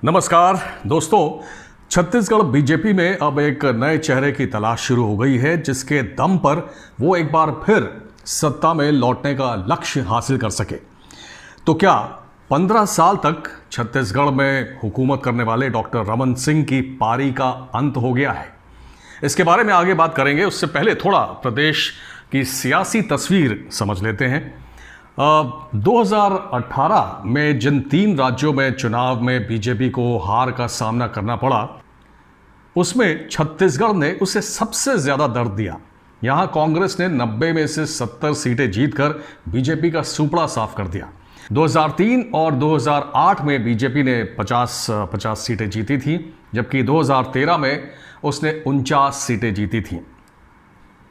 नमस्कार दोस्तों। छत्तीसगढ़ बीजेपी में अब एक नए चेहरे की तलाश शुरू हो गई है, जिसके दम पर वो एक बार फिर सत्ता में लौटने का लक्ष्य हासिल कर सके। तो क्या 15 साल तक छत्तीसगढ़ में हुकूमत करने वाले डॉक्टर रमन सिंह की पारी का अंत हो गया है? इसके बारे में आगे बात करेंगे। उससे पहले थोड़ा प्रदेश की सियासी तस्वीर समझ लेते हैं। 2018 में जिन 3 राज्यों में चुनाव में बीजेपी को हार का सामना करना पड़ा, उसमें छत्तीसगढ़ ने उसे सबसे ज्यादा दर्द दिया। यहां कांग्रेस ने 90 में से 70 सीटें जीतकर बीजेपी का सुपड़ा साफ कर दिया। 2003 और 2008 में बीजेपी ने 50 सीटें जीती थी, जबकि 2013 में उसने 49 सीटें जीती थी।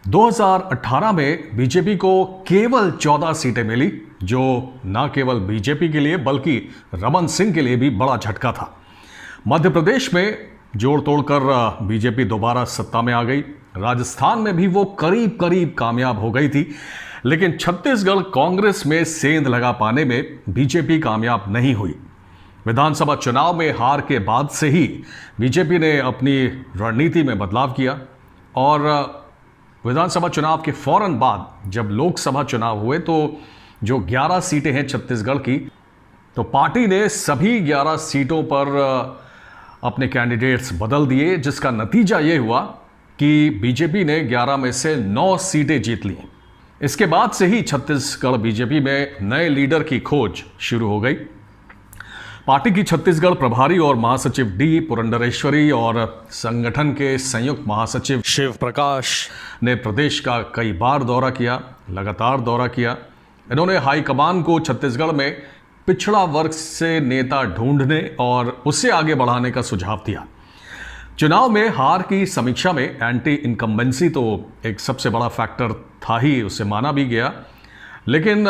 2018 में बीजेपी को केवल 14 सीटें मिली, जो न केवल बीजेपी के लिए बल्कि रमन सिंह के लिए भी बड़ा झटका था। मध्य प्रदेश में जोड़ तोड़कर बीजेपी दोबारा सत्ता में आ गई। राजस्थान में भी वो करीब करीब कामयाब हो गई थी, लेकिन छत्तीसगढ़ कांग्रेस में सेंध लगा पाने में बीजेपी कामयाब नहीं हुई। विधानसभा चुनाव में हार के बाद से ही बीजेपी ने अपनी रणनीति में बदलाव किया और विधानसभा चुनाव के फौरन बाद जब लोकसभा चुनाव हुए तो जो 11 सीटें हैं छत्तीसगढ़ की, तो पार्टी ने सभी 11 सीटों पर अपने कैंडिडेट्स बदल दिए, जिसका नतीजा ये हुआ कि बीजेपी ने 11 में से 9 सीटें जीत ली। इसके बाद से ही छत्तीसगढ़ बीजेपी में नए लीडर की खोज शुरू हो गई। पार्टी की छत्तीसगढ़ प्रभारी और महासचिव डी पुरंदरेश्वरी और संगठन के संयुक्त महासचिव शिव प्रकाश ने प्रदेश का कई बार दौरा किया, लगातार दौरा किया। इन्होंने हाईकमान को छत्तीसगढ़ में पिछड़ा वर्ग से नेता ढूंढने और उसे आगे बढ़ाने का सुझाव दिया। चुनाव में हार की समीक्षा में एंटी इनकम्बेंसी तो एक सबसे बड़ा फैक्टर था ही, उसे माना भी गया। लेकिन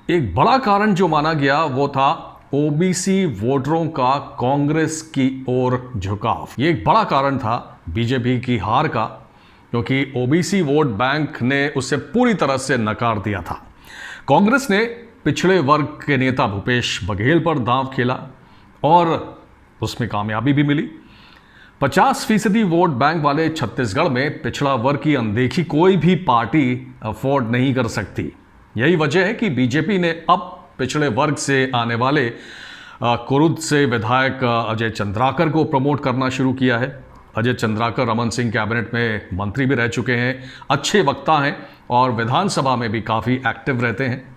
एक बड़ा कारण जो माना गया वो था ओबीसी वोटरों का कांग्रेस की ओर झुकाव। ये एक बड़ा कारण था बीजेपी की हार का, क्योंकि ओबीसी वोट बैंक ने उसे पूरी तरह से नकार दिया था। कांग्रेस ने पिछड़े वर्ग के नेता भूपेश बघेल पर दांव खेला और उसमें कामयाबी भी मिली। 50% वोट बैंक वाले छत्तीसगढ़ में पिछड़ा वर्ग की अनदेखी कोई भी पार्टी अफोर्ड नहीं कर सकती। यही वजह है कि बीजेपी ने अब पिछड़े वर्ग से आने वाले कुरुद से विधायक अजय चंद्राकर को प्रमोट करना शुरू किया है। अजय चंद्राकर रमन सिंह कैबिनेट में मंत्री भी रह चुके हैं, अच्छे वक्ता हैं और विधानसभा में भी काफ़ी एक्टिव रहते हैं।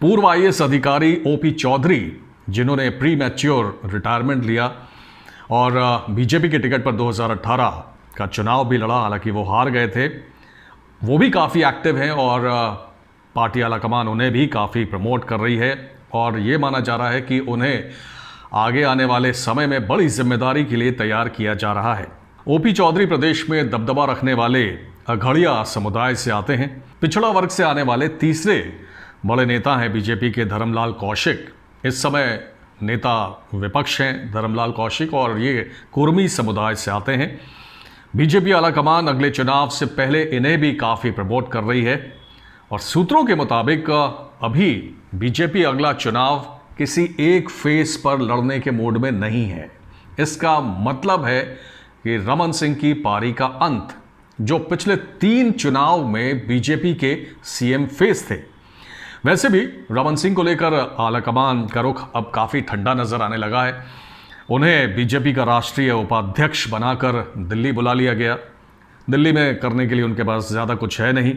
पूर्व आईएएस अधिकारी ओपी चौधरी, जिन्होंने प्री मैच्योर रिटायरमेंट लिया और बीजेपी के टिकट पर 2018 का चुनाव भी लड़ा, हालांकि वो हार गए थे, वो भी काफ़ी एक्टिव हैं और पार्टी आलाकमान उन्हें भी काफ़ी प्रमोट कर रही है और ये माना जा रहा है कि उन्हें आगे आने वाले समय में बड़ी जिम्मेदारी के लिए तैयार किया जा रहा है। ओपी चौधरी प्रदेश में दबदबा रखने वाले अघड़िया समुदाय से आते हैं। पिछड़ा वर्ग से आने वाले तीसरे बड़े नेता हैं बीजेपी के धर्मलाल कौशिक। इस समय नेता विपक्ष हैं धर्मलाल कौशिक और ये कुर्मी समुदाय से आते हैं। बीजेपी आलाकमान अगले चुनाव से पहले इन्हें भी काफ़ी प्रमोट कर रही है और सूत्रों के मुताबिक अभी बीजेपी अगला चुनाव किसी एक फेस पर लड़ने के मूड में नहीं है। इसका मतलब है कि रमन सिंह की पारी का अंत, जो पिछले 3 चुनाव में बीजेपी के सीएम फेस थे। वैसे भी रमन सिंह को लेकर आलाकमान का रुख अब काफ़ी ठंडा नजर आने लगा है। उन्हें बीजेपी का राष्ट्रीय उपाध्यक्ष बनाकर दिल्ली बुला लिया गया। दिल्ली में करने के लिए उनके पास ज़्यादा कुछ है नहीं।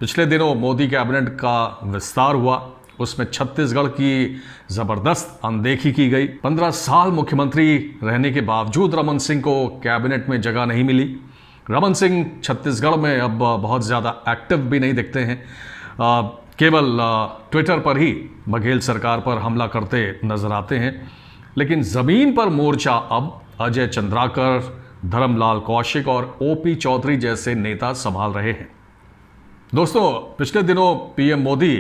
पिछले दिनों मोदी कैबिनेट का विस्तार हुआ, उसमें छत्तीसगढ़ की ज़बरदस्त अनदेखी की गई। 15 साल मुख्यमंत्री रहने के बावजूद रमन सिंह को कैबिनेट में जगह नहीं मिली। रमन सिंह छत्तीसगढ़ में अब बहुत ज़्यादा एक्टिव भी नहीं दिखते हैं, केवल ट्विटर पर ही बघेल सरकार पर हमला करते नजर आते हैं। लेकिन ज़मीन पर मोर्चा अब अजय चंद्राकर, धर्मलाल कौशिक और ओपी चौधरी जैसे नेता संभाल रहे हैं। दोस्तों, पिछले दिनों पीएम मोदी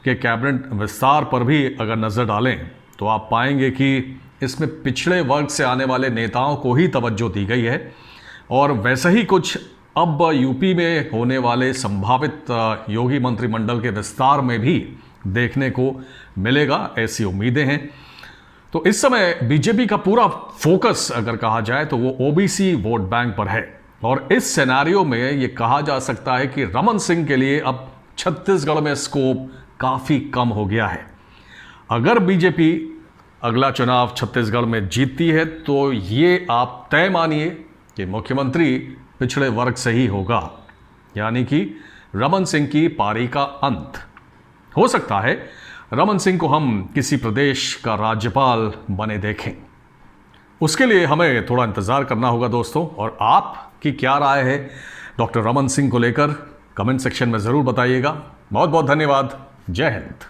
के कैबिनेट विस्तार पर भी अगर नज़र डालें तो आप पाएंगे कि इसमें पिछड़े वर्ग से आने वाले नेताओं को ही तवज्जो दी गई है और वैसा ही कुछ अब यूपी में होने वाले संभावित योगी मंत्रिमंडल के विस्तार में भी देखने को मिलेगा, ऐसी उम्मीदें हैं। तो इस समय बीजेपी का पूरा फोकस अगर कहा जाए तो वो ओबीसी वोट बैंक पर है। और इस सिनेरियो में ये कहा जा सकता है कि रमन सिंह के लिए अब छत्तीसगढ़ में स्कोप काफी कम हो गया है। अगर बीजेपी अगला चुनाव छत्तीसगढ़ में जीतती है तो ये आप तय मानिए कि मुख्यमंत्री पिछड़े वर्ग से ही होगा, यानी कि रमन सिंह की पारी का अंत हो सकता है। रमन सिंह को हम किसी प्रदेश का राज्यपाल बने देखें। उसके लिए हमें थोड़ा इंतजार करना होगा दोस्तों। और आपकी क्या राय है डॉक्टर रमन सिंह को लेकर, कमेंट सेक्शन में जरूर बताइएगा। बहुत बहुत धन्यवाद। जय हिंद।